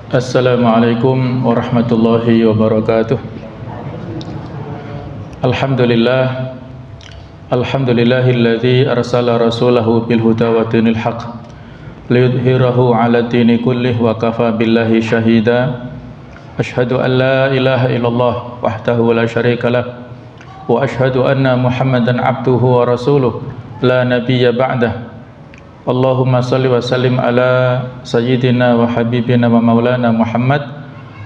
Assalamualaikum warahmatullahi wabarakatuh. Alhamdulillah, alhamdulillahilladzi arsala rasulahu bil huda wa dinil haq liyudhhirahu 'ala dini kullih wa kafa billahi syahida. Asyhadu an la ilaha illallah wahdahu la syarikalah wa asyhadu anna Muhammadan abduhu wa rasuluh la nabiyya ba'dah. Allahumma salli wa sallim ala sayyidina wa habibina wa maulana Muhammad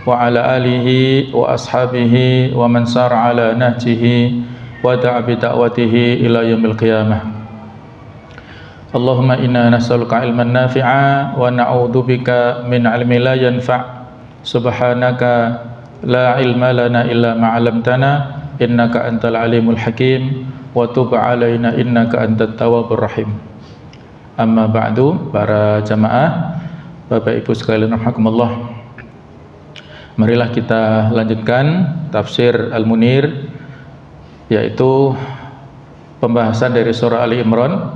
wa ala alihi wa ashabihi wa man sara ala nahjihi wa da'a bi da'watihi ila yaumil qiyamah. Allahumma inna nas'aluka ilman nafi'a wa na'udzubika min ilmin la yanfa'. Subhanaka la ilma lana illa ma 'allamtana innaka antal alimul hakim wa tub 'alaina innaka antat tawwabur rahim. Amma ba'du, para jamaah, Bapak Ibu sekalian rahimakumullah. Marilah kita lanjutkan tafsir Al-Munir, yaitu pembahasan dari surah Ali Imran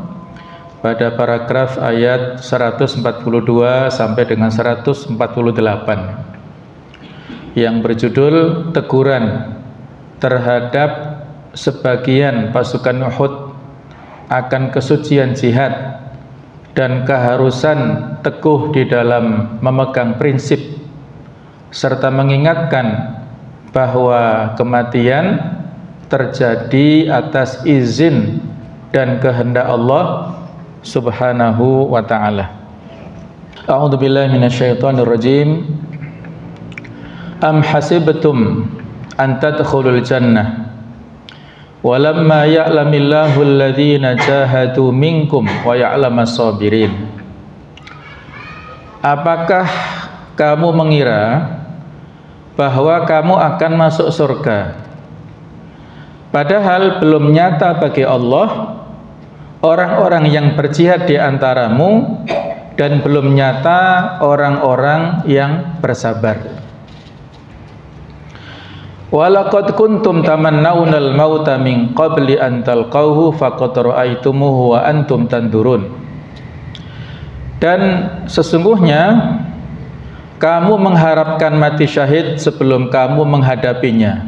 pada paragraf ayat 142 sampai dengan 148 yang berjudul teguran terhadap sebagian pasukan Uhud akan kesucian jihad dan keharusan teguh di dalam memegang prinsip, serta mengingatkan bahwa kematian terjadi atas izin dan kehendak Allah Subhanahu wa ta'ala. A'udzubillahi minasyaitonir rajim. Am hasibtum an tadkhulul jannah walamma ya'lamillahu alladhina jahadu minkum wa ya'lamas sabirin. Apakah kamu mengira bahwa kamu akan masuk surga, padahal belum nyata bagi Allah orang-orang yang berjihad di antaramu, dan belum nyata orang-orang yang bersabar. Walaqad kuntum tamannawnal mauta min qabli an talqauhu faqad ra'aitumuhu wa antum tandurun. Dan sesungguhnya kamu mengharapkan mati syahid sebelum kamu menghadapinya.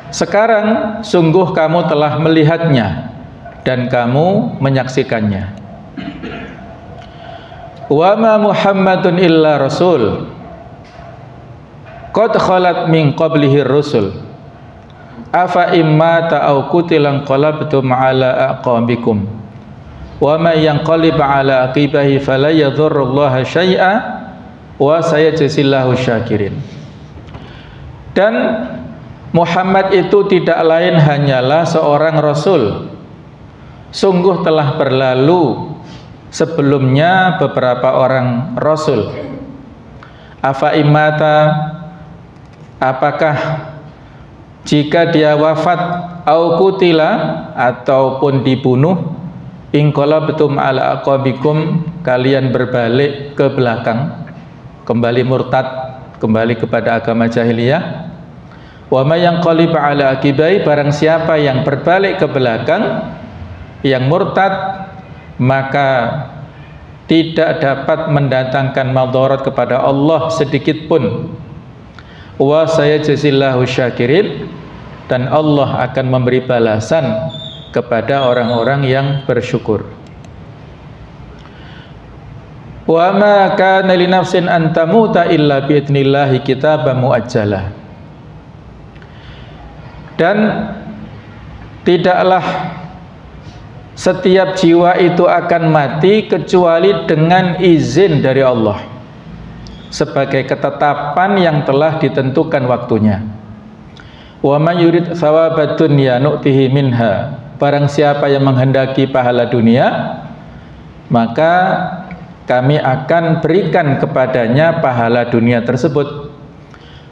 Sekarang sungguh kamu telah melihatnya dan kamu menyaksikannya. Wa ma Muhammadun illa rasul qad khalat min qablihi rusul afa imma ta'aw qutilan qalabtum ala aqabikum wa may yanqalib ala aqibahi fala yadhurrullaha syai'a wa sayajzillahu syakirin. Dan Muhammad itu tidak lain hanyalah seorang rasul. Sungguh telah berlalu sebelumnya beberapa orang rasul. Afa imata, apakah jika dia wafat, au kutila, ataupun dibunuh, inqalabtum ala aqabikum, kalian berbalik ke belakang, kembali murtad, kembali kepada agama jahiliyah. Wa may yanqalib ala aqibai, barang siapa yang berbalik ke belakang, yang murtad, maka tidak dapat mendatangkan madarat kepada Allah sedikit pun. Wa sayajzillahu syakirin, dan Allah akan memberi balasan kepada orang-orang yang bersyukur. Wa ma kana li nafsin an tamuta illa bi idnillahi kitaban muajjalah. Dan tidaklah setiap jiwa itu akan mati kecuali dengan izin dari Allah, sebagai ketetapan yang telah ditentukan waktunya. Wa may yurid thawabad dunya nu'tihi minha, barang siapa yang menghendaki pahala dunia, maka kami akan berikan kepadanya pahala dunia tersebut.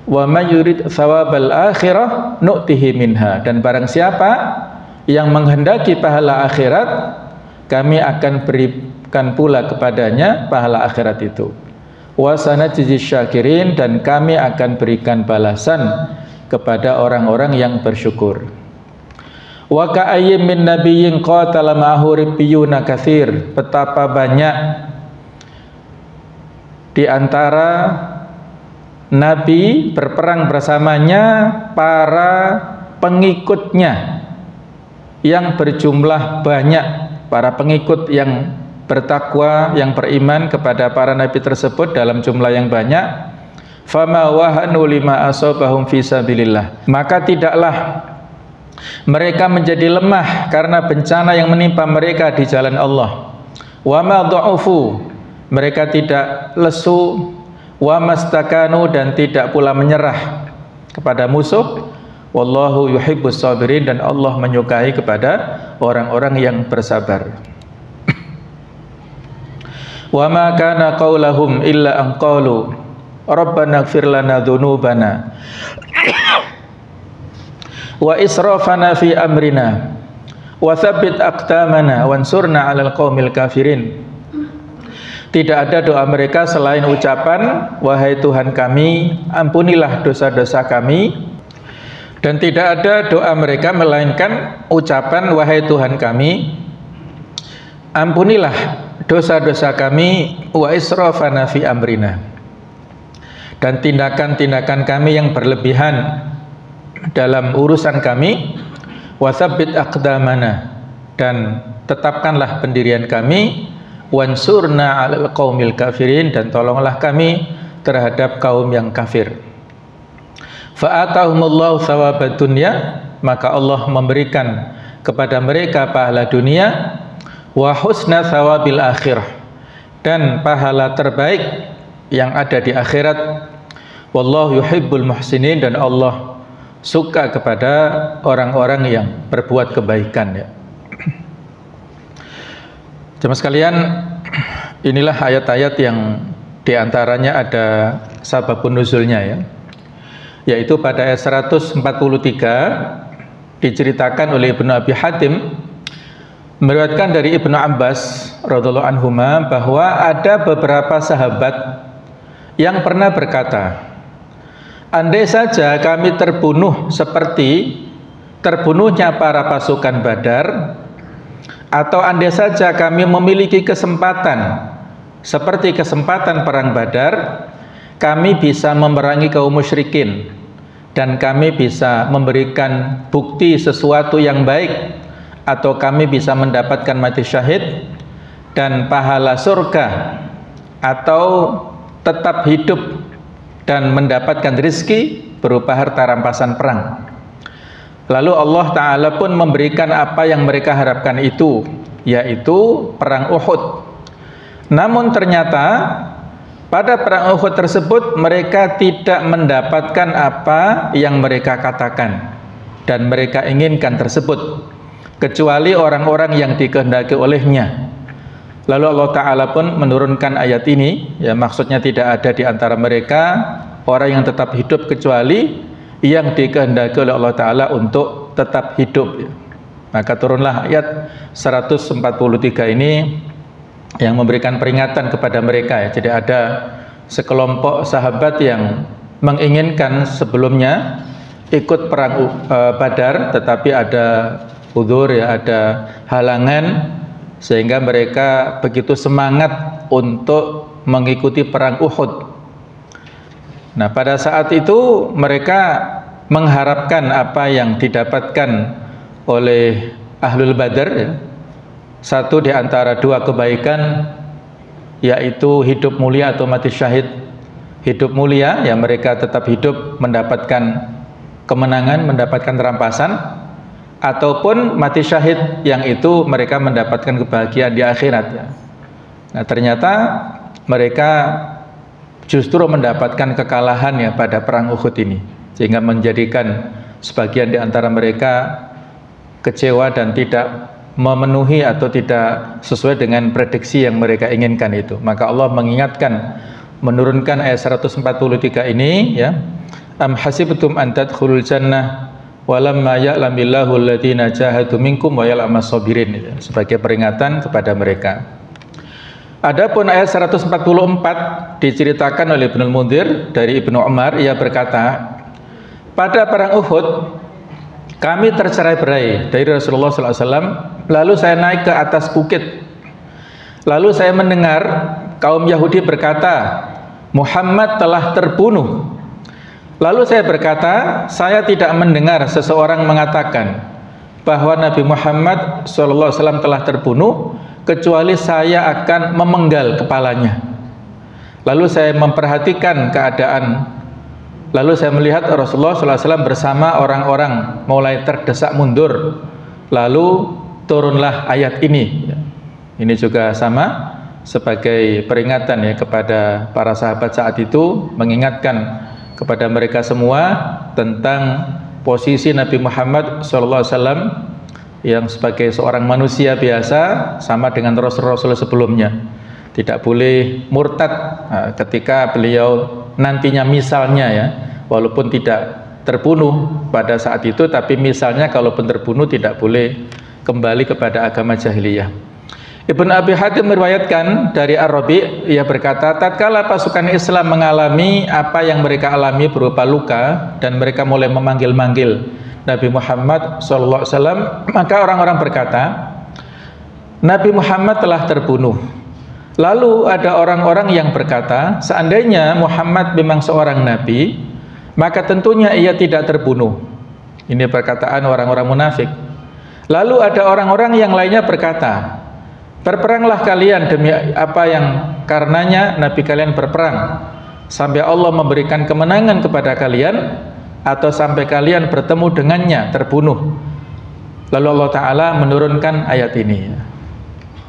Wa may yurid thawabal akhirah nu'tihi minha, dan barang siapa yang menghendaki pahala akhirat, kami akan berikan pula kepadanya pahala akhirat itu. Wa sanajzi syakirin, dan kami akan berikan balasan kepada orang-orang yang bersyukur. Wa ka'ayyim min nabiyyin qatala ma'ahu ribbiyuna katsir, betapa banyak di antara Nabi berperang bersamanya para pengikutnya yang berjumlah banyak, para pengikut yang bertakwa, yang beriman kepada para nabi tersebut dalam jumlah yang banyak. Fama wahanu lima asabahum fi sabilillah, maka tidaklah mereka menjadi lemah karena bencana yang menimpa mereka di jalan Allah. Wa ma dha'ufu, mereka tidak lesu. Wa mastakanu, dan tidak pula menyerah kepada musuh. Wallahu yuhibbus sabirin, dan Allah menyukai kepada orang-orang yang bersabar. Wa ma kana qaulahum illa an qalu rabbana ighfir lana dzunubana wa israfana fi amrina wa tsabbit aqdamana wansurna 'alal qaumil kafirin. Tidak ada doa mereka selain ucapan wahai Tuhan kami, ampunilah dosa-dosa kami, dan tidak ada doa mereka melainkan ucapan wahai Tuhan kami, ampunilah dosa-dosa kami, wa israfana fi amrina, dan tindakan-tindakan kami yang berlebihan dalam urusan kami, wa tsabbit aqdamana, dan tetapkanlah pendirian kami, wansurna 'alal qaumil kafirin, dan tolonglah kami terhadap kaum yang kafir. Fa atahumullahu thawabad dunya, maka Allah memberikan kepada mereka pahala dunia, wa husna thawabil akhirah, dan pahala terbaik yang ada di akhirat. Wallahu yuhibbul muhsinin, dan Allah suka kepada orang-orang yang berbuat kebaikan, ya. Jemaah sekalian, inilah ayat-ayat yang diantaranya ada sababun nuzulnya, ya, yaitu pada ayat 143 diceritakan oleh Ibnu Abi Hatim, meriwayatkan dari Ibnu Abbas radhiyallahu anhuma bahwa ada beberapa sahabat yang pernah berkata, andai saja kami terbunuh seperti terbunuhnya para pasukan Badar, atau andai saja kami memiliki kesempatan seperti kesempatan perang Badar, kami bisa memerangi kaum musyrikin dan kami bisa memberikan bukti sesuatu yang baik, atau kami bisa mendapatkan mati syahid dan pahala surga, atau tetap hidup dan mendapatkan rezeki berupa harta rampasan perang. Lalu Allah Ta'ala pun memberikan apa yang mereka harapkan itu, yaitu perang Uhud. Namun ternyata pada perang Uhud tersebut mereka tidak mendapatkan apa yang mereka katakan dan mereka inginkan tersebut, kecuali orang-orang yang dikehendaki olehnya. Lalu Allah Ta'ala pun menurunkan ayat ini, ya, maksudnya tidak ada di antara mereka orang yang tetap hidup kecuali yang dikehendaki oleh Allah Ta'ala untuk tetap hidup, ya. Maka turunlah ayat 143 ini yang memberikan peringatan kepada mereka, ya. Jadi ada sekelompok sahabat yang menginginkan sebelumnya ikut perang Badar, tetapi ada udzur, ya, ada halangan, sehingga mereka begitu semangat untuk mengikuti perang Uhud. Nah, pada saat itu mereka mengharapkan apa yang didapatkan oleh Ahlul Badar, ya. Satu di antara dua kebaikan, yaitu hidup mulia atau mati syahid. Hidup mulia, ya, mereka tetap hidup mendapatkan kemenangan, mendapatkan rampasan, ataupun mati syahid, yang itu mereka mendapatkan kebahagiaan di akhirat, ya. Nah, ternyata mereka justru mendapatkan kekalahan, ya, pada perang Uhud ini, sehingga menjadikan sebagian di antara mereka kecewa dan tidak memenuhi atau tidak sesuai dengan prediksi yang mereka inginkan itu. Maka Allah mengingatkan, menurunkan ayat 143 ini, ya, am hasibtum an tadkhulul jannah walamma ya'lamillahu alladziina jahadu minkum wa ya'lamas sabirin, ya, sebagai peringatan kepada mereka. Adapun ayat 144 diceritakan oleh Ibnu Mundzir dari Ibnu Umar, ia berkata, pada perang Uhud kami tercerai-berai dari Rasulullah SAW, lalu saya naik ke atas bukit, lalu saya mendengar kaum Yahudi berkata, Muhammad telah terbunuh. Lalu saya berkata, saya tidak mendengar seseorang mengatakan bahwa Nabi Muhammad SAW telah terbunuh kecuali saya akan memenggal kepalanya. Lalu saya memperhatikan keadaan. Lalu saya melihat Rasulullah SAW bersama orang-orang mulai terdesak mundur. Lalu turunlah ayat ini. Ini juga sama sebagai peringatan ya kepada para sahabat saat itu, mengingatkan kepada mereka semua tentang posisi Nabi Muhammad SAW yang sebagai seorang manusia biasa sama dengan Rasul-Rasul sebelumnya. Tidak boleh murtad ketika beliau nantinya misalnya ya, walaupun tidak terbunuh pada saat itu, tapi misalnya kalaupun terbunuh tidak boleh kembali kepada agama jahiliyah. Ibnu Abi Hatim meriwayatkan dari Ar-Rabi', ia berkata, tatkala pasukan Islam mengalami apa yang mereka alami berupa luka dan mereka mulai memanggil-manggil Nabi Muhammad SAW, maka orang-orang berkata, Nabi Muhammad telah terbunuh. Lalu ada orang-orang yang berkata, seandainya Muhammad memang seorang nabi, maka tentunya ia tidak terbunuh. Ini perkataan orang-orang munafik. Lalu ada orang-orang yang lainnya berkata, berperanglah kalian demi apa yang karenanya Nabi kalian berperang, sampai Allah memberikan kemenangan kepada kalian, atau sampai kalian bertemu dengannya terbunuh. Lalu Allah Ta'ala menurunkan ayat ini.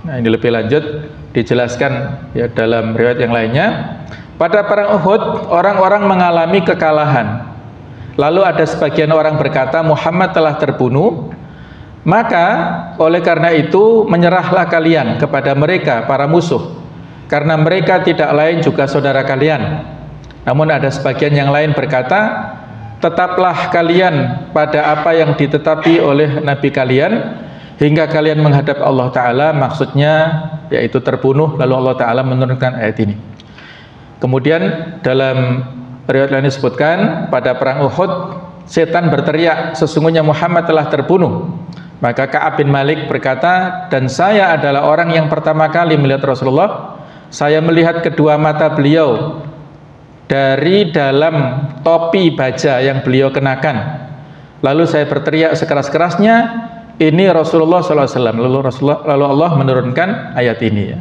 Nah, ini lebih lanjut dijelaskan ya dalam riwayat yang lainnya. Pada perang Uhud orang-orang mengalami kekalahan. Lalu ada sebagian orang berkata Muhammad telah terbunuh. Maka oleh karena itu menyerahlah kalian kepada mereka para musuh, karena mereka tidak lain juga saudara kalian. Namun ada sebagian yang lain berkata, tetaplah kalian pada apa yang ditetapi oleh Nabi kalian hingga kalian menghadap Allah Ta'ala, maksudnya yaitu terbunuh. Lalu Allah Ta'ala menurunkan ayat ini. Kemudian dalam riwayat lain disebutkan pada perang Uhud setan berteriak, sesungguhnya Muhammad telah terbunuh. Maka Ka'ab bin Malik berkata, dan saya adalah orang yang pertama kali melihat Rasulullah. Saya melihat kedua mata beliau dari dalam topi baja yang beliau kenakan. Lalu saya berteriak sekeras-kerasnya, ini Rasulullah SAW. Lalu Allah menurunkan ayat ini ya.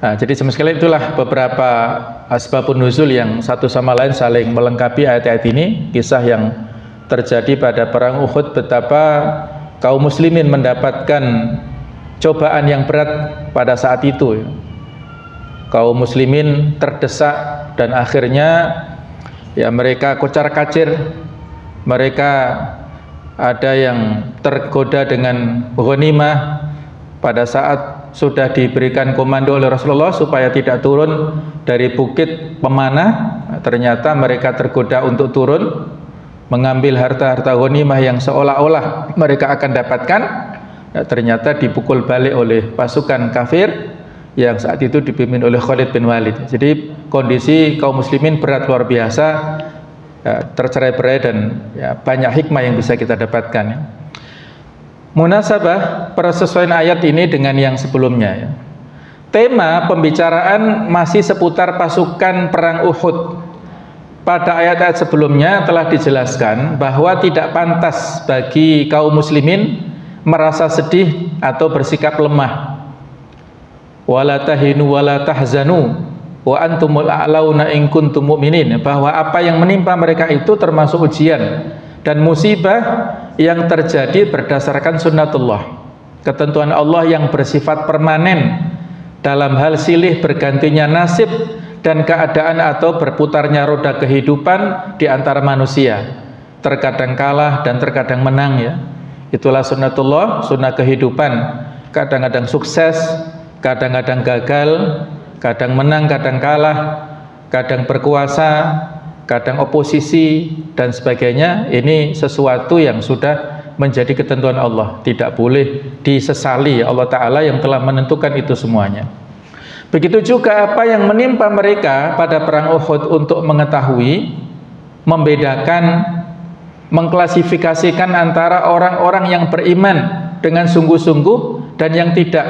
Nah, jadi sekali itulah beberapa asbabun nuzul yang satu sama lain saling melengkapi ayat-ayat ini. Kisah yang terjadi pada perang Uhud, betapa kaum muslimin mendapatkan cobaan yang berat pada saat itu. Kaum muslimin terdesak dan akhirnya ya mereka kocar-kacir, mereka ada yang tergoda dengan ghanimah pada saat sudah diberikan komando oleh Rasulullah supaya tidak turun dari bukit pemanah. Ternyata mereka tergoda untuk turun mengambil harta-harta ghanimah yang seolah-olah mereka akan dapatkan. Ternyata dipukul balik oleh pasukan kafir yang saat itu dipimpin oleh Khalid bin Walid. Jadi kondisi kaum muslimin berat luar biasa, tercerai-berai, dan ya, banyak hikmah yang bisa kita dapatkan ya. Munasabah persesuaian ayat ini dengan yang sebelumnya ya. Tema pembicaraan masih seputar pasukan perang Uhud. Pada ayat-ayat sebelumnya telah dijelaskan bahwa tidak pantas bagi kaum muslimin merasa sedih atau bersikap lemah. Wala tahinu wala tahzanu wa antumul a'launa in kuntum mu'minin, bahwa apa yang menimpa mereka itu termasuk ujian dan musibah yang terjadi berdasarkan sunnatullah, ketentuan Allah yang bersifat permanen dalam hal silih bergantinya nasib dan keadaan atau berputarnya roda kehidupan di antara manusia, terkadang kalah dan terkadang menang ya. Itulah sunnatullah, sunnah kehidupan. Kadang-kadang sukses, kadang-kadang gagal, kadang menang, kadang kalah, kadang berkuasa, kadang oposisi dan sebagainya. Ini sesuatu yang sudah menjadi ketentuan Allah, tidak boleh disesali Allah Ta'ala yang telah menentukan itu semuanya. Begitu juga apa yang menimpa mereka pada perang Uhud, untuk mengetahui, membedakan, mengklasifikasikan antara orang-orang yang beriman dengan sungguh-sungguh dan yang tidak.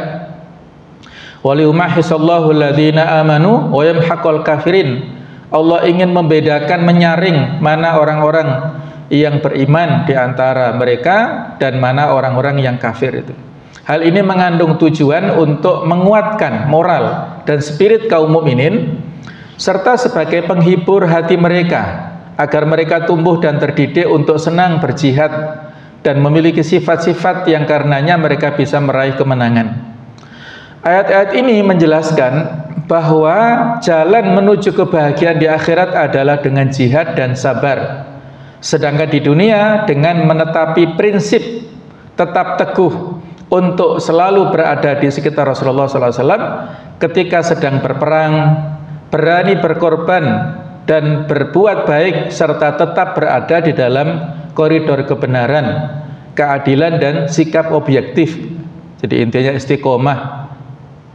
Waliyumahhisallahu alladhina amanu wa yamhaqal kafirin. Allah ingin membedakan, menyaring mana orang-orang yang beriman di antara mereka dan mana orang-orang yang kafir itu. Hal ini mengandung tujuan untuk menguatkan moral dan spirit kaum mukminin serta sebagai penghibur hati mereka agar mereka tumbuh dan terdidik untuk senang berjihad dan memiliki sifat-sifat yang karenanya mereka bisa meraih kemenangan. Ayat-ayat ini menjelaskan bahwa jalan menuju kebahagiaan di akhirat adalah dengan jihad dan sabar. Sedangkan di dunia dengan menetapi prinsip tetap teguh untuk selalu berada di sekitar Rasulullah SAW ketika sedang berperang, berani berkorban dan berbuat baik serta tetap berada di dalam koridor kebenaran, keadilan dan sikap objektif. Jadi intinya istiqomah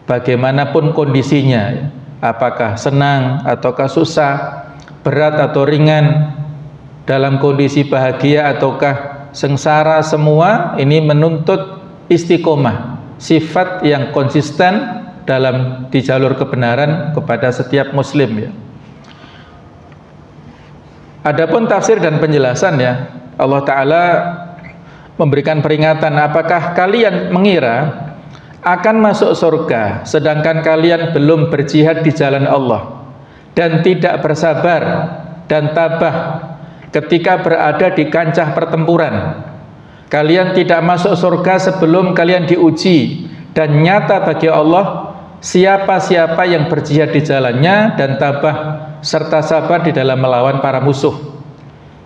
bagaimanapun kondisinya, apakah senang ataukah susah, berat atau ringan, dalam kondisi bahagia ataukah sengsara, semua ini menuntut istiqomah, sifat yang konsisten dalam di jalur kebenaran kepada setiap muslim ya. Adapun tafsir dan penjelasan ya, Allah Ta'ala memberikan peringatan, apakah kalian mengira akan masuk surga sedangkan kalian belum berjihad di jalan Allah dan tidak bersabar dan tabah ketika berada di kancah pertempuran. Kalian tidak masuk surga sebelum kalian diuji dan nyata bagi Allah siapa-siapa yang berjihad di jalannya dan tabah serta sabar di dalam melawan para musuh.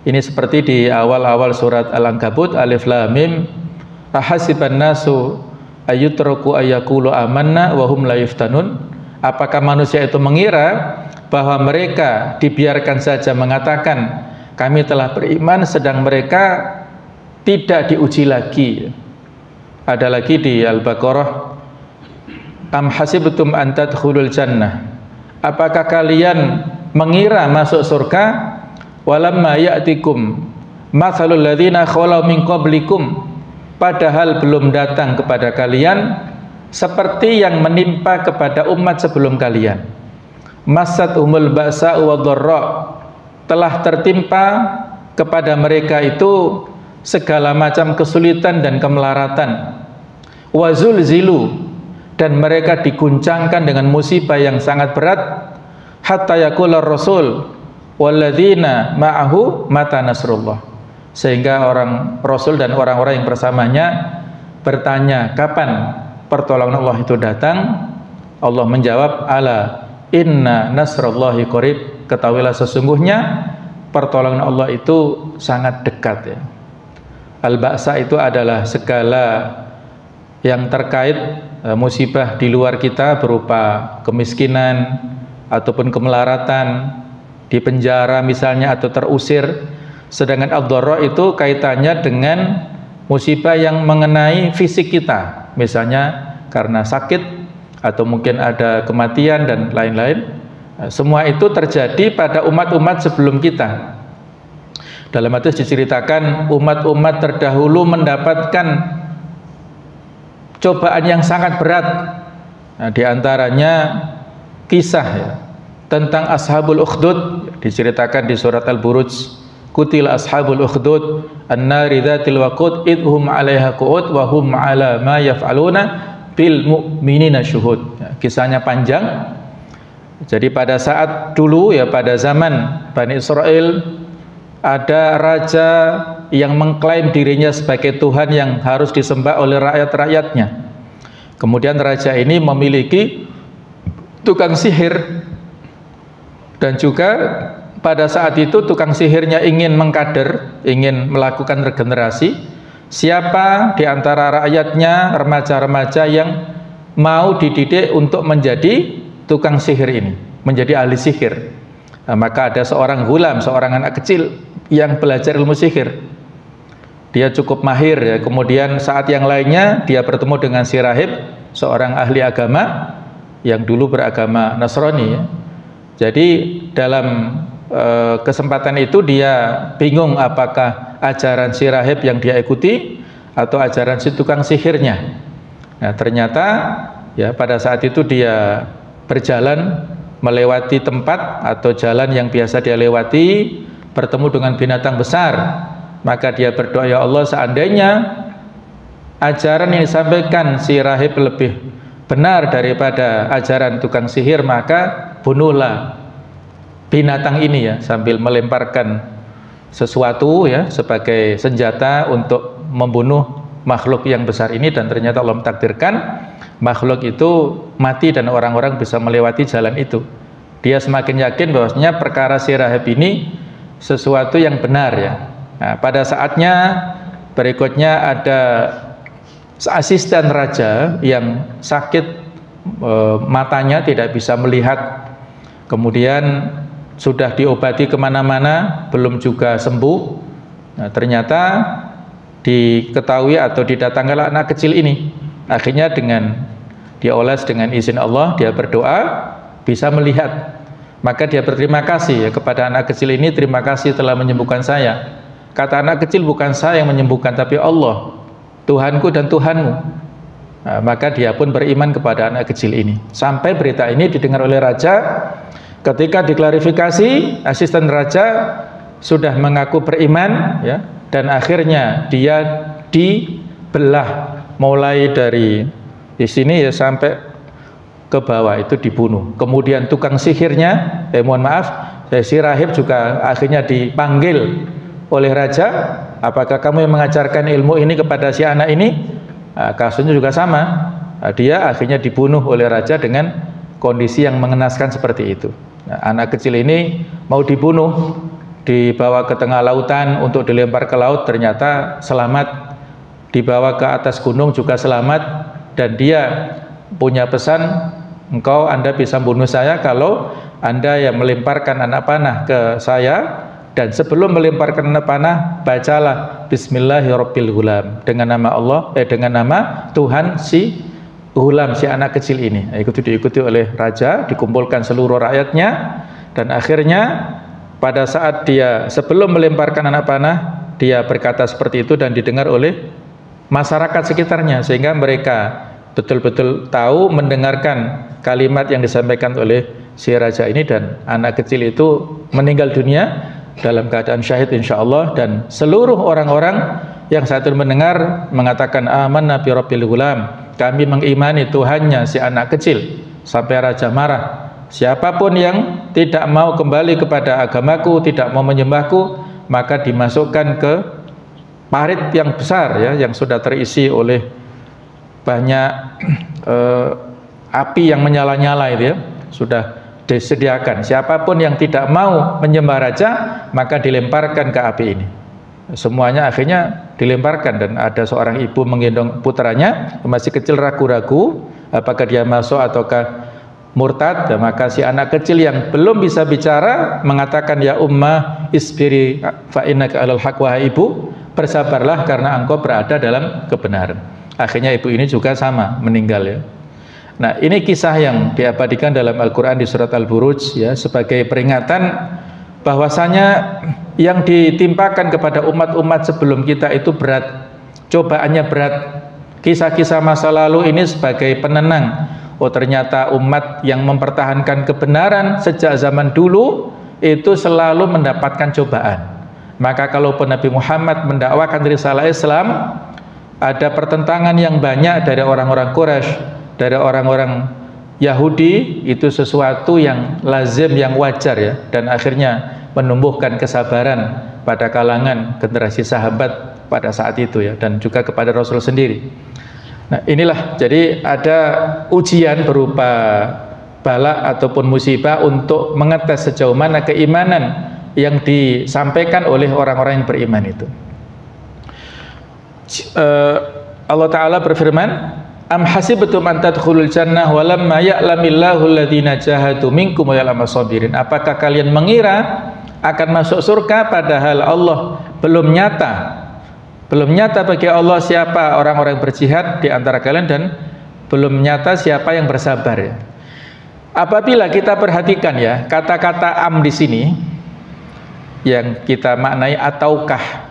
Ini seperti di awal-awal surat Al-Ankabut, Alif Lam Mim, ahasiban nasu ayyutraku ayyaqulu amanna wa hum la yuftanun. Apakah manusia itu mengira bahwa mereka dibiarkan saja mengatakan kami telah beriman sedang mereka tidak diuji lagi. Ada lagi di Al-Baqarah, am hasibtum an tadkhulul jannah, apakah kalian mengira masuk surga, walamma ya'tikum mathalul ladzina khalau min qablikum, padahal belum datang kepada kalian seperti yang menimpa kepada umat sebelum kalian. Massat umul ba'sa wa dharra, telah tertimpa kepada mereka itu segala macam kesulitan dan kemelaratan. Wazul zilu, dan mereka diguncangkan dengan musibah yang sangat berat. Hatta yaqular rasul walladzina ma'ahu mata nasrullah, sehingga orang Rasul dan orang-orang yang bersamanya bertanya kapan pertolongan Allah itu datang. Allah menjawab, ala inna nasrullahi qarib, ketahuilah sesungguhnya pertolongan Allah itu sangat dekat ya. Al-ba'sa itu adalah segala yang terkait musibah di luar kita berupa kemiskinan ataupun kemelaratan, di penjara misalnya atau terusir. Sedangkan ad-dharra itu kaitannya dengan musibah yang mengenai fisik kita, misalnya karena sakit atau mungkin ada kematian dan lain-lain. Semua itu terjadi pada umat-umat sebelum kita. Dalam hadis diceritakan umat-umat terdahulu mendapatkan cobaan yang sangat berat. Nah, diantaranya kisah ya, tentang Ashabul Ukhdud, diceritakan di surat Al-Buruj, kutil ashabul ukhdud an-nari dzatil waqud idhum 'alaiha qu'ud wa hum 'ala ma yaf'aluna bil mu'minina syuhud. Ya, kisahnya panjang. Jadi pada saat dulu ya, pada zaman Bani Israel, ada raja yang mengklaim dirinya sebagai Tuhan yang harus disembah oleh rakyat-rakyatnya. Kemudian raja ini memiliki tukang sihir, dan juga pada saat itu tukang sihirnya ingin mengkader, ingin melakukan regenerasi. Siapa di antara rakyatnya, remaja-remaja yang mau dididik untuk menjadi tukang sihir ini, menjadi ahli sihir. Nah, maka ada seorang gulam, seorang anak kecil yang belajar ilmu sihir. Dia cukup mahir ya. Kemudian saat yang lainnya dia bertemu dengan si rahib, seorang ahli agama yang dulu beragama Nasrani ya. Jadi dalam kesempatan itu dia bingung apakah ajaran si rahib yang dia ikuti atau ajaran si tukang sihirnya. Nah, ternyata ya, pada saat itu dia berjalan melewati tempat atau jalan yang biasa dia lewati, bertemu dengan binatang besar, maka dia berdoa, ya Allah, seandainya ajaran yang disampaikan si rahib lebih benar daripada ajaran tukang sihir, maka bunuhlah binatang ini ya, sambil melemparkan sesuatu ya sebagai senjata untuk membunuh makhluk yang besar ini. Dan ternyata Allah mentakdirkan makhluk itu mati dan orang-orang bisa melewati jalan itu. Dia semakin yakin bahwasanya perkara si rahib ini sesuatu yang benar ya. Nah, pada saatnya berikutnya ada asisten raja yang sakit matanya, tidak bisa melihat, kemudian sudah diobati kemana-mana belum juga sembuh. Nah, ternyata diketahui atau didatangkanlah anak kecil ini. Akhirnya dengan dioles dengan izin Allah, dia berdoa bisa melihat. Maka dia berterima kasih ya kepada anak kecil ini, terima kasih telah menyembuhkan saya. Kata anak kecil, bukan saya yang menyembuhkan tapi Allah, Tuhanku dan Tuhanmu. Nah, maka dia pun beriman kepada anak kecil ini. Sampai berita ini didengar oleh raja. Ketika diklarifikasi, asisten raja sudah mengaku beriman ya, dan akhirnya dia dibelah mulai dari di sini ya sampai ke bawah, itu dibunuh. Kemudian tukang sihirnya, mohon maaf, si rahib juga akhirnya dipanggil oleh raja, apakah kamu yang mengajarkan ilmu ini kepada si anak ini? Nah, kasusnya juga sama. Nah, dia akhirnya dibunuh oleh raja dengan kondisi yang mengenaskan seperti itu. Nah, anak kecil ini mau dibunuh, dibawa ke tengah lautan untuk dilempar ke laut, ternyata selamat. Dibawa ke atas gunung juga selamat. Dan dia punya pesan, Anda bisa bunuh saya kalau Anda yang melemparkan anak panah ke saya, dan sebelum melemparkan anak panah bacalah Bismillahirrahmanirrahim, dengan nama Allah, dengan nama Tuhan si Ghulam, si anak kecil ini. Itu diikuti oleh raja, dikumpulkan seluruh rakyatnya, dan akhirnya pada saat dia sebelum melemparkan anak panah, dia berkata seperti itu dan didengar oleh masyarakat sekitarnya, sehingga mereka betul-betul tahu, mendengarkan kalimat yang disampaikan oleh si raja ini, dan anak kecil itu meninggal dunia dalam keadaan syahid insyaallah. Dan seluruh orang-orang yang saat itu mendengar mengatakan amanna bi rabbil ghulam, kami mengimani Tuhannya si anak kecil. Sampai raja marah, siapapun yang tidak mau kembali kepada agamaku, tidak mau menyembahku, maka dimasukkan ke parit yang besar ya, yang sudah terisi oleh banyak api yang menyala-nyala itu ya, sudah disediakan. Siapapun yang tidak mau menyembah raja, maka dilemparkan ke api ini. Semuanya akhirnya dilemparkan, dan ada seorang ibu menggendong putranya, masih kecil, ragu-ragu apakah dia masuk ataukah murtad. Dan maka si anak kecil yang belum bisa bicara mengatakan, ya ummah isbiri fa innaka alal haq, wahai ibu, bersabarlah karena engkau berada dalam kebenaran. Akhirnya ibu ini juga sama, meninggal ya. Nah, ini kisah yang diabadikan dalam Al-Quran di surat Al-Buruj ya, sebagai peringatan bahwasanya yang ditimpakan kepada umat-umat sebelum kita itu berat, cobaannya berat. Kisah-kisah masa lalu ini sebagai penenang. Oh, ternyata umat yang mempertahankan kebenaran sejak zaman dulu itu selalu mendapatkan cobaan. Maka kalaupun Nabi Muhammad mendakwakan risalah Islam, ada pertentangan yang banyak dari orang-orang Quraisy, dari orang-orang Yahudi, itu sesuatu yang lazim, yang wajar ya, dan akhirnya menumbuhkan kesabaran pada kalangan generasi sahabat pada saat itu ya, dan juga kepada Rasul sendiri. Nah, inilah, jadi ada ujian berupa bala ataupun musibah untuk mengetes sejauh mana keimanan yang disampaikan oleh orang-orang yang beriman itu. Allah Ta'ala berfirman, am hasibtum an tadkhulul jannah walamma ya'lamillahu alladhina jahadu minkum wa ya'lamas sabirin. Apakah kalian mengira akan masuk surga padahal Allah belum nyata bagi Allah siapa orang-orang yang berjihad di antara kalian, dan belum nyata siapa yang bersabar ya. Apabila kita perhatikan ya, kata-kata am di sini yang kita maknai ataukah,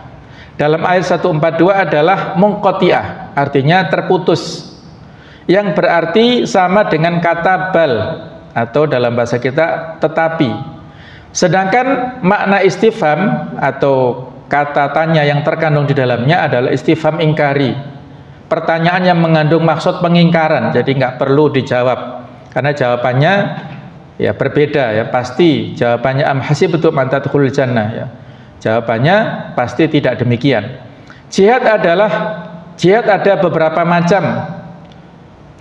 dalam ayat 142 adalah munqati'ah, artinya terputus. yang berarti sama dengan kata bal atau dalam bahasa kita tetapi. Sedangkan makna istifham atau kata tanya yang terkandung di dalamnya adalah istifham ingkari, pertanyaan yang mengandung maksud pengingkaran, jadi nggak perlu dijawab karena jawabannya ya berbeda ya, pasti jawabannya am hasibtum an tadkhulul jannah ya, jawabannya pasti tidak demikian. Jihad ada beberapa macam.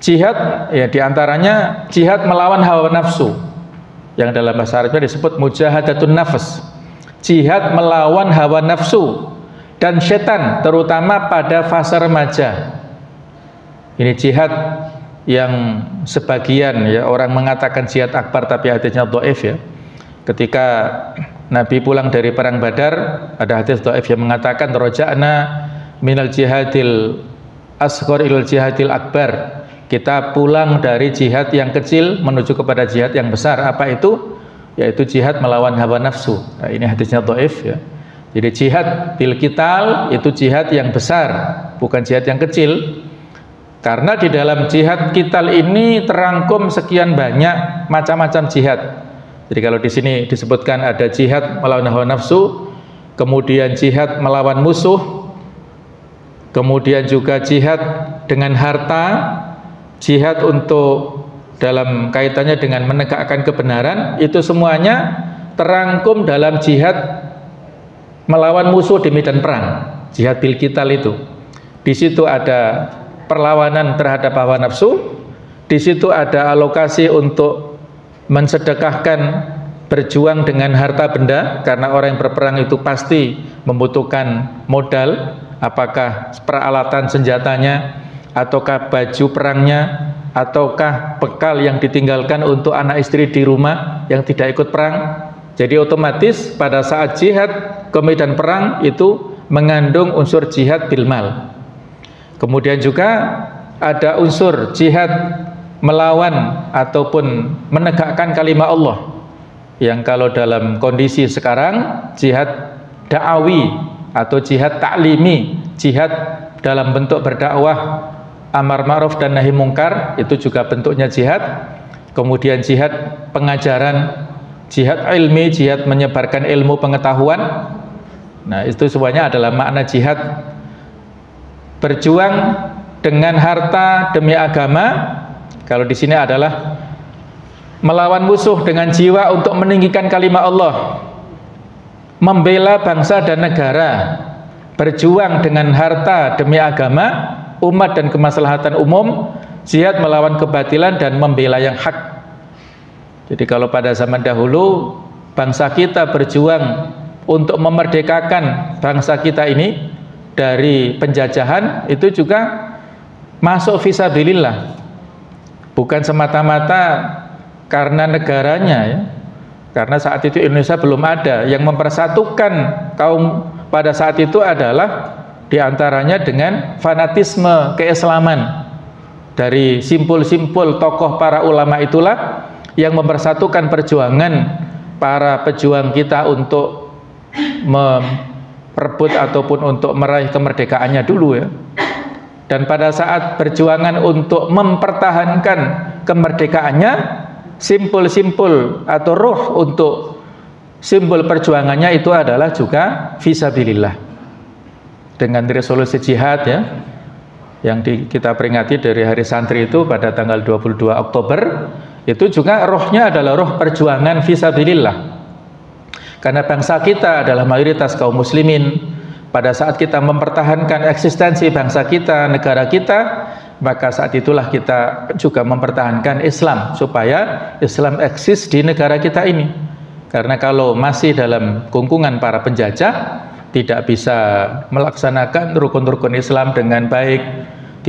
Jihad ya diantaranya jihad melawan hawa nafsu yang dalam bahasa Arabnya disebut mujahadatun nafs, jihad melawan hawa nafsu dan setan terutama pada fase remaja. Ini jihad yang sebagian ya orang mengatakan jihad akbar tapi hadisnya dhaif ya. Ketika Nabi pulang dari perang Badar, ada hadis dhaif yang mengatakan roja'na minal jihadil asghar ilal jihadil akbar. Kita pulang dari jihad yang kecil menuju kepada jihad yang besar. Apa itu? Yaitu jihad melawan hawa nafsu. Nah, ini hadisnya dhaif ya. Jadi jihad bil qital itu jihad yang besar, bukan jihad yang kecil. Karena di dalam jihad qital ini terangkum sekian banyak macam-macam jihad. Jadi kalau di sini disebutkan ada jihad melawan hawa nafsu, kemudian jihad melawan musuh, kemudian juga jihad dengan harta, jihad untuk dalam kaitannya dengan menegakkan kebenaran, itu semuanya terangkum dalam jihad melawan musuh di medan perang, jihad bil qital itu. Di situ ada perlawanan terhadap hawa nafsu, di situ ada alokasi untuk mensedekahkan, berjuang dengan harta benda, karena orang yang berperang itu pasti membutuhkan modal, apakah peralatan senjatanya, ataukah baju perangnya, ataukah bekal yang ditinggalkan untuk anak istri di rumah yang tidak ikut perang. Jadi otomatis pada saat jihad ke medan perang itu mengandung unsur jihad bil mal. Kemudian juga ada unsur jihad melawan ataupun menegakkan kalimat Allah, yang kalau dalam kondisi sekarang jihad da'awi atau jihad taklimi, jihad dalam bentuk berdakwah amar ma'ruf dan nahi mungkar, itu juga bentuknya jihad. Kemudian jihad pengajaran, jihad ilmi, jihad menyebarkan ilmu pengetahuan. Nah, itu semuanya adalah makna jihad. Berjuang dengan harta demi agama, kalau di sini adalah melawan musuh dengan jiwa untuk meninggikan kalimat Allah, membela bangsa dan negara, berjuang dengan harta demi agama, umat dan kemaslahatan umum, jihad melawan kebatilan dan membela yang hak. Jadi kalau pada zaman dahulu bangsa kita berjuang untuk memerdekakan bangsa kita ini dari penjajahan, itu juga masuk fisabilillah, bukan semata-mata karena negaranya ya. Karena saat itu Indonesia belum ada. Yang mempersatukan kaum pada saat itu adalah diantaranya dengan fanatisme keislaman. Dari simpul-simpul tokoh para ulama itulah yang mempersatukan perjuangan para pejuang kita untuk merebut ataupun untuk meraih kemerdekaannya dulu ya. Dan pada saat perjuangan untuk mempertahankan kemerdekaannya, simpul-simpul atau ruh untuk simbol perjuangannya itu adalah juga fisabilillah. Dengan resolusi jihad ya, yang kita peringati dari hari santri itu pada tanggal 22 Oktober, itu juga rohnya adalah roh perjuangan fisabilillah. Karena bangsa kita adalah mayoritas kaum muslimin, pada saat kita mempertahankan eksistensi bangsa kita, negara kita, maka saat itulah kita juga mempertahankan Islam, supaya Islam eksis di negara kita ini. Karena kalau masih dalam gungkungan para penjajah, tidak bisa melaksanakan rukun-rukun Islam dengan baik,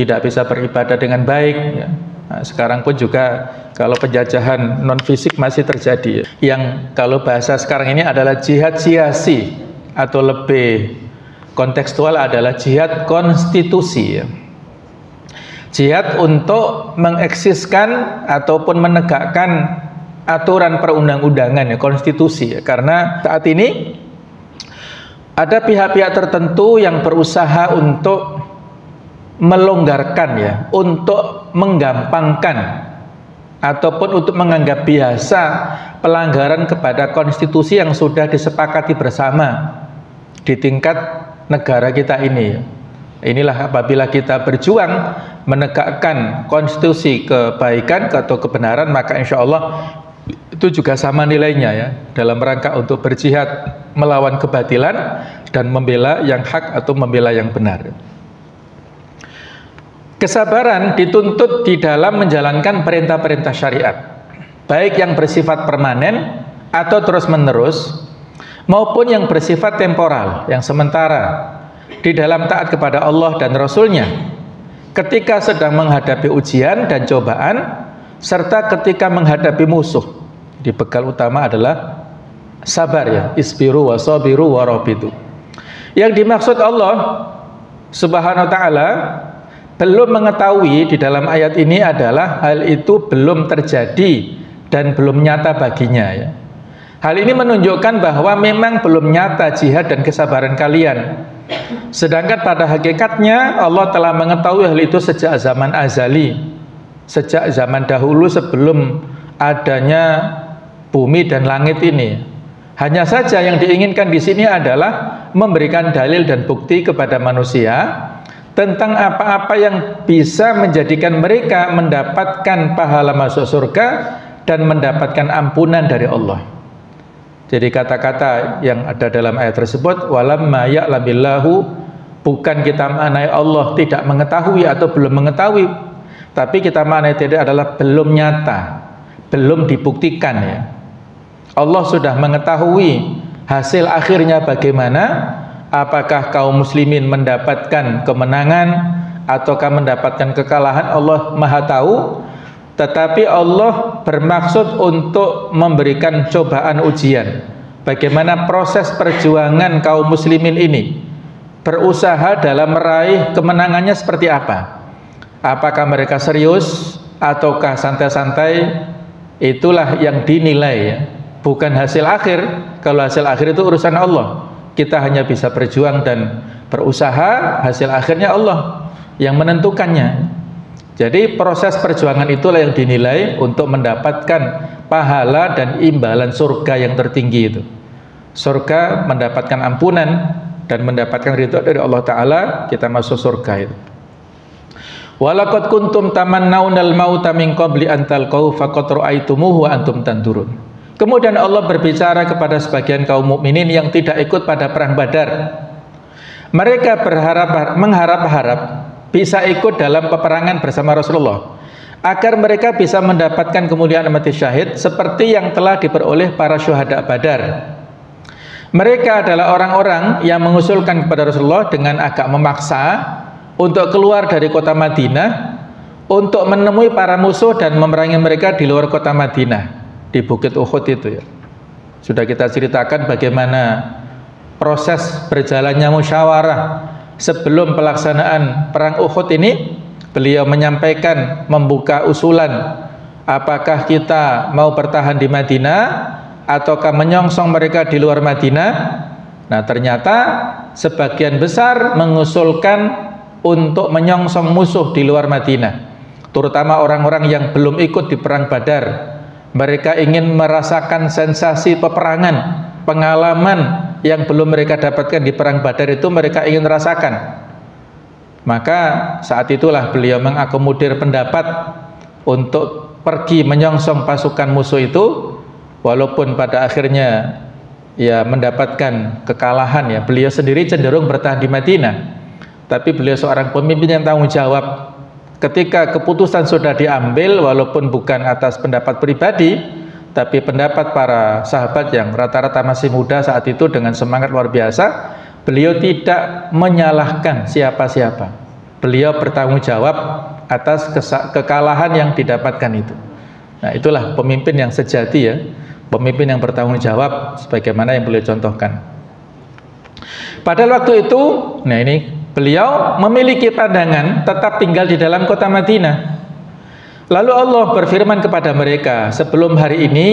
tidak bisa beribadah dengan baik ya. Nah, sekarang pun juga kalau penjajahan non fisik masih terjadi, yang kalau bahasa sekarang ini adalah jihad siasi, atau lebih kontekstual adalah jihad konstitusi ya. Jihad untuk mengeksiskan ataupun menegakkan aturan perundang-undangan ya, konstitusi ya. Karena saat ini ada pihak-pihak tertentu yang berusaha untuk melonggarkan ya, untuk menggampangkan ataupun untuk menganggap biasa pelanggaran kepada konstitusi yang sudah disepakati bersama di tingkat negara kita ini. Inilah apabila kita berjuang menegakkan konstitusi kebaikan atau kebenaran, maka insya Allah itu juga sama nilainya ya, dalam rangka untuk berjihad melawan kebatilan dan membela yang hak atau membela yang benar. Kesabaran dituntut di dalam menjalankan perintah-perintah syariat, baik yang bersifat permanen atau terus-menerus, maupun yang bersifat temporal, yang sementara, di dalam taat kepada Allah dan Rasul-Nya, ketika sedang menghadapi ujian dan cobaan, serta ketika menghadapi musuh. Di bekal utama adalah sabar ya, isbiru wa sabiru wa rabitu. Yang dimaksud Allah Subhanahu wa ta'ala belum mengetahui di dalam ayat ini adalah hal itu belum terjadi dan belum nyata baginya ya. Hal ini menunjukkan bahwa memang belum nyata jihad dan kesabaran kalian. Sedangkan pada hakikatnya Allah telah mengetahui hal itu sejak zaman azali, sejak zaman dahulu sebelum adanya bumi dan langit ini. Hanya saja yang diinginkan di sini adalah memberikan dalil dan bukti kepada manusia tentang apa-apa yang bisa menjadikan mereka mendapatkan pahala masuk surga dan mendapatkan ampunan dari Allah. Jadi kata-kata yang ada dalam ayat tersebut, walamma ya'lamillahu, bukan kita maknai Allah tidak mengetahui atau belum mengetahui, tapi kita maknai tidak adalah belum nyata, belum dibuktikan ya. Allah sudah mengetahui hasil akhirnya bagaimana, apakah kaum muslimin mendapatkan kemenangan ataukah mendapatkan kekalahan, Allah Maha tahu. Tetapi Allah bermaksud untuk memberikan cobaan ujian. Bagaimana proses perjuangan kaum muslimin ini berusaha dalam meraih kemenangannya seperti apa. Apakah mereka serius ataukah santai-santai, itulah yang dinilai ya. Bukan hasil akhir. Kalau hasil akhir itu urusan Allah. Kita hanya bisa berjuang dan berusaha, hasil akhirnya Allah yang menentukannya. Jadi proses perjuangan itulah yang dinilai untuk mendapatkan pahala dan imbalan surga yang tertinggi itu. Surga, mendapatkan ampunan dan mendapatkan ridho dari Allah Ta'ala, kita masuk surga itu. Walaqad kuntum tamannaunal mauta min qabli an talqahu faqad ra'aitumuhu wa antum tanzurun. Kemudian Allah berbicara kepada sebagian kaum mukminin yang tidak ikut pada perang Badar. Mereka mengharap-harap bisa ikut dalam peperangan bersama Rasulullah agar mereka bisa mendapatkan kemuliaan mati syahid seperti yang telah diperoleh para syuhada Badar. Mereka adalah orang-orang yang mengusulkan kepada Rasulullah dengan agak memaksa untuk keluar dari kota Madinah untuk menemui para musuh dan memerangi mereka di luar kota Madinah, di Bukit Uhud itu ya. Sudah kita ceritakan bagaimana proses berjalannya musyawarah sebelum pelaksanaan perang Uhud ini. Beliau menyampaikan, membuka usulan, apakah kita mau bertahan di Madinah ataukah menyongsong mereka di luar Madinah. Nah ternyata sebagian besar mengusulkan untuk menyongsong musuh di luar Madinah, terutama orang-orang yang belum ikut di perang Badar. Mereka ingin merasakan sensasi peperangan, pengalaman yang belum mereka dapatkan di perang Badar itu mereka ingin rasakan. Maka saat itulah beliau mengakomodir pendapat untuk pergi menyongsong pasukan musuh itu, walaupun pada akhirnya ya mendapatkan kekalahan ya. Beliau sendiri cenderung bertahan di Madinah, tapi beliau seorang pemimpin yang tanggung jawab. Ketika keputusan sudah diambil, walaupun bukan atas pendapat pribadi, tapi pendapat para sahabat yang rata-rata masih muda saat itu dengan semangat luar biasa, beliau tidak menyalahkan siapa-siapa. Beliau bertanggung jawab atas kekalahan yang didapatkan itu. Nah itulah pemimpin yang sejati ya, pemimpin yang bertanggung jawab sebagaimana yang beliau contohkan. Pada waktu itu, nah ini beliau memiliki pandangan tetap tinggal di dalam kota Madinah. Lalu Allah berfirman kepada mereka, sebelum hari ini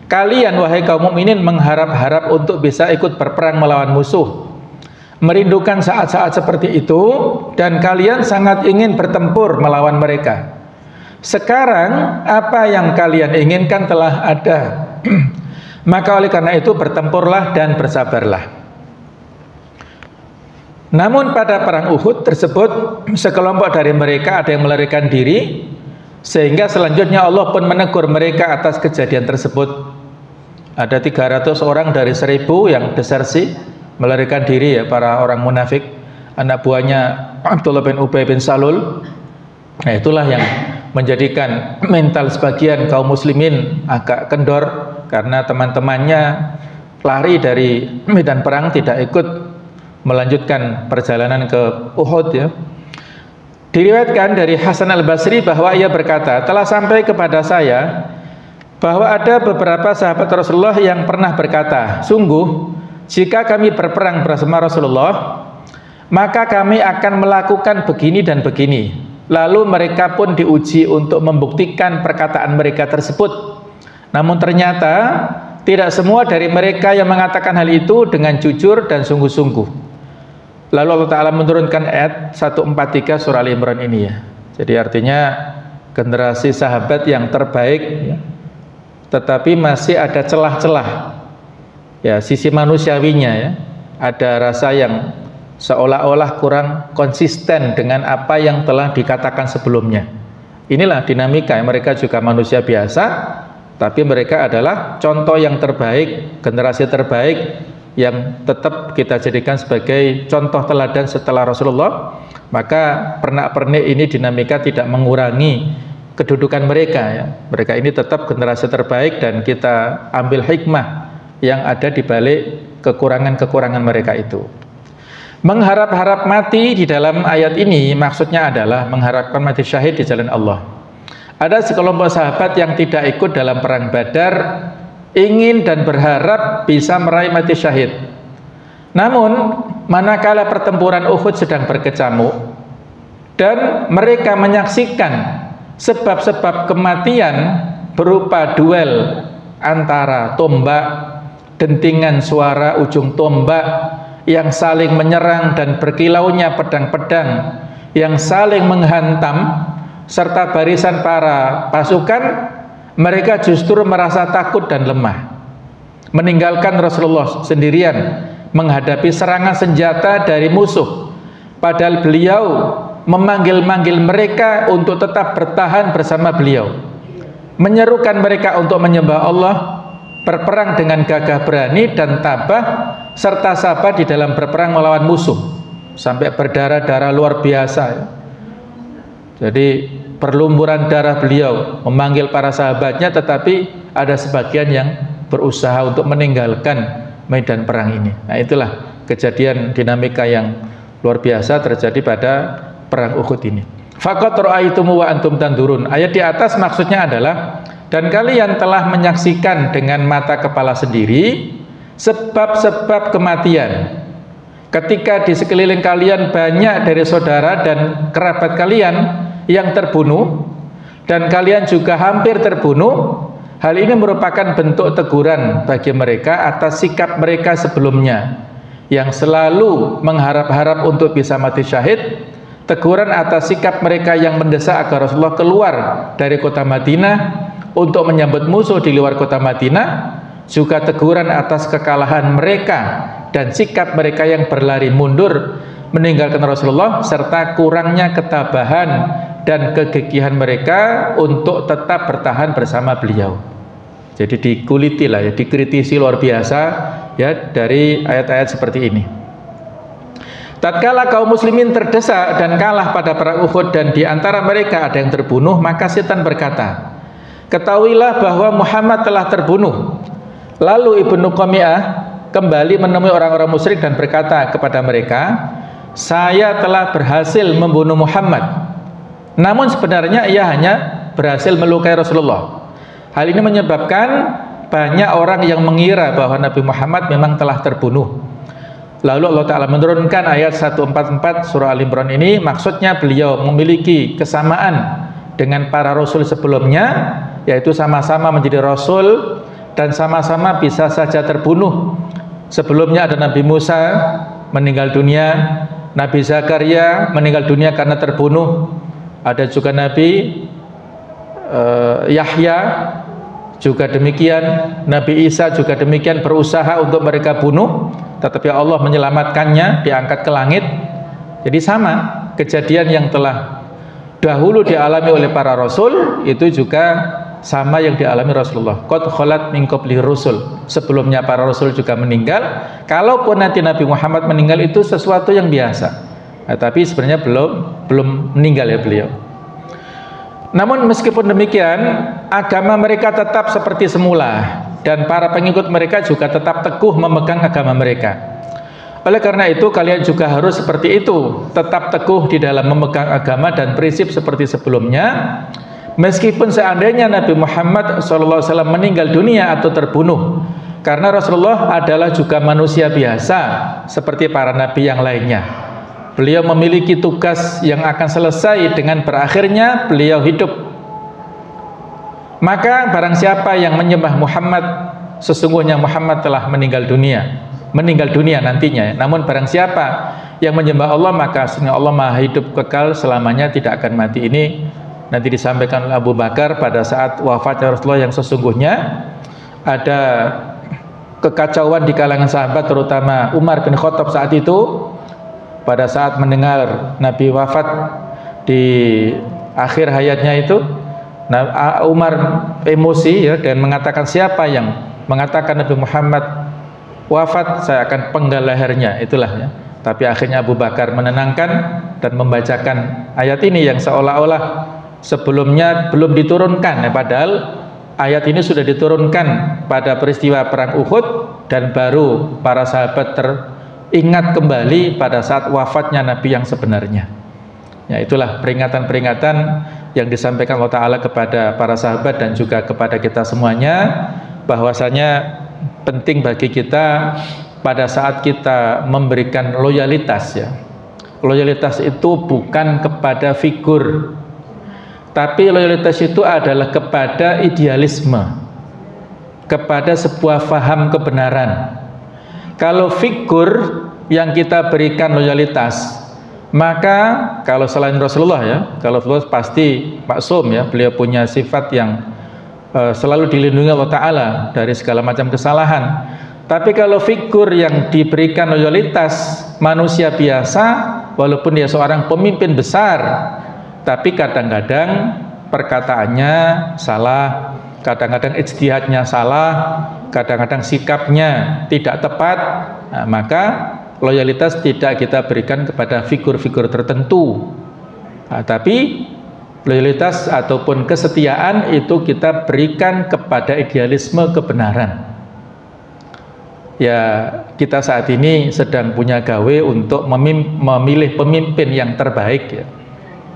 kalian wahai kaum mukminin mengharap-harap untuk bisa ikut berperang melawan musuh. merindukan saat-saat seperti itu, dan kalian sangat ingin bertempur melawan mereka. Sekarang apa yang kalian inginkan telah ada. Maka oleh karena itu bertempurlah dan bersabarlah. Namun pada perang Uhud tersebut, sekelompok dari mereka ada yang melarikan diri, sehingga selanjutnya Allah pun menegur mereka atas kejadian tersebut. Ada 300 orang dari 1000 yang desersi, melarikan diri, ya, para orang munafik, anak buahnya Abdullah bin Ubay bin Salul. Nah, itulah yang menjadikan mental sebagian kaum muslimin agak kendor, karena teman-temannya lari dari medan perang, tidak ikut melanjutkan perjalanan ke Uhud, ya. Diriwayatkan dari Hasan al-Basri bahwa ia berkata, telah sampai kepada saya bahwa ada beberapa sahabat Rasulullah yang pernah berkata, sungguh jika kami berperang bersama Rasulullah, maka kami akan melakukan begini dan begini. Lalu mereka pun diuji untuk membuktikan perkataan mereka tersebut. Namun ternyata tidak semua dari mereka yang mengatakan hal itu dengan jujur dan sungguh-sungguh. Lalu Allah Ta'ala menurunkan ayat 143 surah Al-Imran ini, ya. Jadi artinya generasi sahabat yang terbaik, ya, tetapi masih ada celah-celah, ya, sisi manusiawinya, ya. Ada rasa yang seolah-olah kurang konsisten dengan apa yang telah dikatakan sebelumnya. Inilah dinamika, ya. Mereka juga manusia biasa, tapi mereka adalah contoh yang terbaik, generasi terbaik yang tetap kita jadikan sebagai contoh teladan setelah Rasulullah. Maka pernak-pernik ini dinamika tidak mengurangi kedudukan mereka, ya. Mereka ini tetap generasi terbaik, dan kita ambil hikmah yang ada di balik kekurangan-kekurangan mereka itu. Mengharap-harap mati di dalam ayat ini maksudnya adalah mengharapkan mati syahid di jalan Allah. Ada sekelompok sahabat yang tidak ikut dalam perang Badar, ingin dan berharap bisa meraih mati syahid. Namun manakala pertempuran Uhud sedang berkecamuk dan mereka menyaksikan sebab-sebab kematian berupa duel antara tombak, dentingan suara ujung tombak yang saling menyerang dan berkilaunya pedang-pedang yang saling menghantam, serta barisan para pasukan, mereka justru merasa takut dan lemah, meninggalkan Rasulullah sendirian menghadapi serangan senjata dari musuh, padahal beliau memanggil-manggil mereka untuk tetap bertahan bersama beliau, menyerukan mereka untuk menyembah Allah, berperang dengan gagah berani dan tabah, serta sabar di dalam berperang melawan musuh, sampai berdarah-darah luar biasa, ya. Jadi perlumuran darah beliau memanggil para sahabatnya, tetapi ada sebagian yang berusaha untuk meninggalkan medan perang ini. Nah, itulah kejadian dinamika yang luar biasa terjadi pada perang Uhud ini. Faqad ra'aitumu wa antum tanzurun. Ayat di atas maksudnya adalah, dan kalian telah menyaksikan dengan mata kepala sendiri sebab-sebab kematian. Ketika di sekeliling kalian banyak dari saudara dan kerabat kalian yang terbunuh, dan kalian juga hampir terbunuh, hal ini merupakan bentuk teguran bagi mereka atas sikap mereka sebelumnya yang selalu mengharap-harap untuk bisa mati syahid, teguran atas sikap mereka yang mendesak agar Rasulullah keluar dari kota Madinah untuk menyambut musuh di luar kota Madinah, juga teguran atas kekalahan mereka dan sikap mereka yang berlari mundur meninggalkan Rasulullah, serta kurangnya ketabahan dan kegigihan mereka untuk tetap bertahan bersama beliau. Jadi dikuliti lah, ya, dikritisi luar biasa, ya, dari ayat-ayat seperti ini. Tatkala kaum muslimin terdesak dan kalah pada perang Uhud dan di antara mereka ada yang terbunuh, maka setan berkata, ketahuilah bahwa Muhammad telah terbunuh. Lalu Ibnu Qami'ah kembali menemui orang-orang musyrik dan berkata kepada mereka, saya telah berhasil membunuh Muhammad, namun sebenarnya ia hanya berhasil melukai Rasulullah. Hal ini menyebabkan banyak orang yang mengira bahwa Nabi Muhammad memang telah terbunuh. Lalu Allah Ta'ala menurunkan ayat 144 surah Al-Imran ini, maksudnya beliau memiliki kesamaan dengan para rasul sebelumnya, yaitu sama-sama menjadi rasul dan sama-sama bisa saja terbunuh. Sebelumnya ada Nabi Musa, meninggal dunia, Nabi Zakaria meninggal dunia karena terbunuh, ada juga Nabi Yahya juga demikian, Nabi Isa juga demikian, berusaha untuk mereka bunuh, tetapi Allah menyelamatkannya, diangkat ke langit. Jadi sama, kejadian yang telah dahulu dialami oleh para rasul itu juga sama yang dialami Rasulullah. Qad khalat min qabli rusul, sebelumnya para rasul juga meninggal. Kalaupun nanti Nabi Muhammad meninggal itu sesuatu yang biasa, tapi sebenarnya belum meninggal ya beliau. Namun meskipun demikian, agama mereka tetap seperti semula, dan para pengikut mereka juga tetap teguh memegang agama mereka. Oleh karena itu kalian juga harus seperti itu, tetap teguh di dalam memegang agama dan prinsip seperti sebelumnya. Meskipun seandainya Nabi Muhammad SAW meninggal dunia atau terbunuh, karena Rasulullah adalah juga manusia biasa seperti para nabi yang lainnya. Beliau memiliki tugas yang akan selesai dengan berakhirnya beliau hidup. Maka barang siapa yang menyembah Muhammad, sesungguhnya Muhammad telah meninggal dunia nantinya. Namun barang siapa yang menyembah Allah, maka sesungguhnya Allah Maha hidup kekal selamanya, tidak akan mati. Ini nanti disampaikan oleh Abu Bakar pada saat wafatnya Rasulullah, yang sesungguhnya ada kekacauan di kalangan sahabat, terutama Umar bin Khattab saat itu. Pada saat mendengar Nabi wafat di akhir hayatnya itu, Umar emosi ya, dan mengatakan, siapa yang mengatakan Nabi Muhammad wafat, saya akan penggal lehernya. Itulah ya. Tapi akhirnya Abu Bakar menenangkan dan membacakan ayat ini yang seolah-olah sebelumnya belum diturunkan, padahal ayat ini sudah diturunkan pada peristiwa perang Uhud, dan baru para sahabat teringat kembali pada saat wafatnya Nabi yang sebenarnya. Ya, itulah peringatan-peringatan yang disampaikan Allah Ta'ala kepada para sahabat dan juga kepada kita semuanya, bahwasanya penting bagi kita pada saat kita memberikan loyalitas ya. Loyalitas itu bukan kepada figur, tapi loyalitas itu adalah kepada idealisme, kepada sebuah faham kebenaran. Kalau figur yang kita berikan loyalitas, maka kalau selain Rasulullah ya, kalau Rasulullah pasti maksum ya, beliau punya sifat yang selalu dilindungi Allah Ta'ala dari segala macam kesalahan. Tapi kalau figur yang diberikan loyalitas manusia biasa, walaupun dia seorang pemimpin besar, tapi kadang-kadang perkataannya salah, kadang-kadang ijtihadnya salah, kadang-kadang sikapnya tidak tepat, nah, maka loyalitas tidak kita berikan kepada figur-figur tertentu, nah, tapi loyalitas ataupun kesetiaan itu kita berikan kepada idealisme kebenaran. Ya, kita saat ini sedang punya gawe untuk memilih pemimpin yang terbaik ya.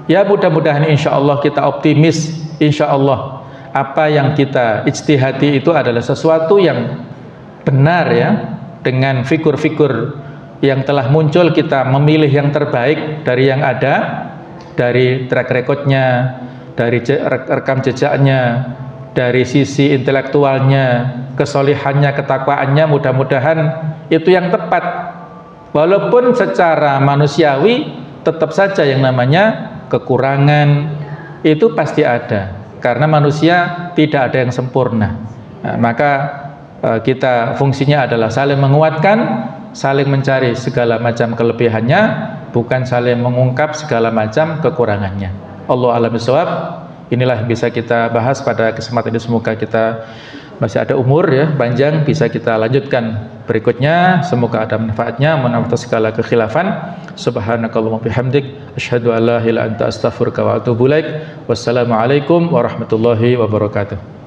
Ya, mudah-mudahan insya Allah kita optimis, insya Allah apa yang kita ijtihadi itu adalah sesuatu yang benar ya. Dengan figur-figur yang telah muncul, kita memilih yang terbaik dari yang ada, dari track recordnya, dari rekam jejaknya, dari sisi intelektualnya, kesolihannya, ketakwaannya. Mudah-mudahan itu yang tepat. Walaupun secara manusiawi tetap saja yang namanya kekurangan itu pasti ada, karena manusia tidak ada yang sempurna. Nah, maka kita fungsinya adalah saling menguatkan, saling mencari segala macam kelebihannya, bukan saling mengungkap segala macam kekurangannya. Allah a'lam bishawab. Inilah yang bisa kita bahas pada kesempatan ini. Semoga kita masih ada umur ya panjang, bisa kita lanjutkan berikutnya. Semoga ada manfaatnya, mohon atas segala kekhilafan. Subhanakallahumma bihamdik, asyhadu an la ilaha illa anta astaghfiruka wa atubu ilaik. Wassalamualaikum warahmatullahi wabarakatuh.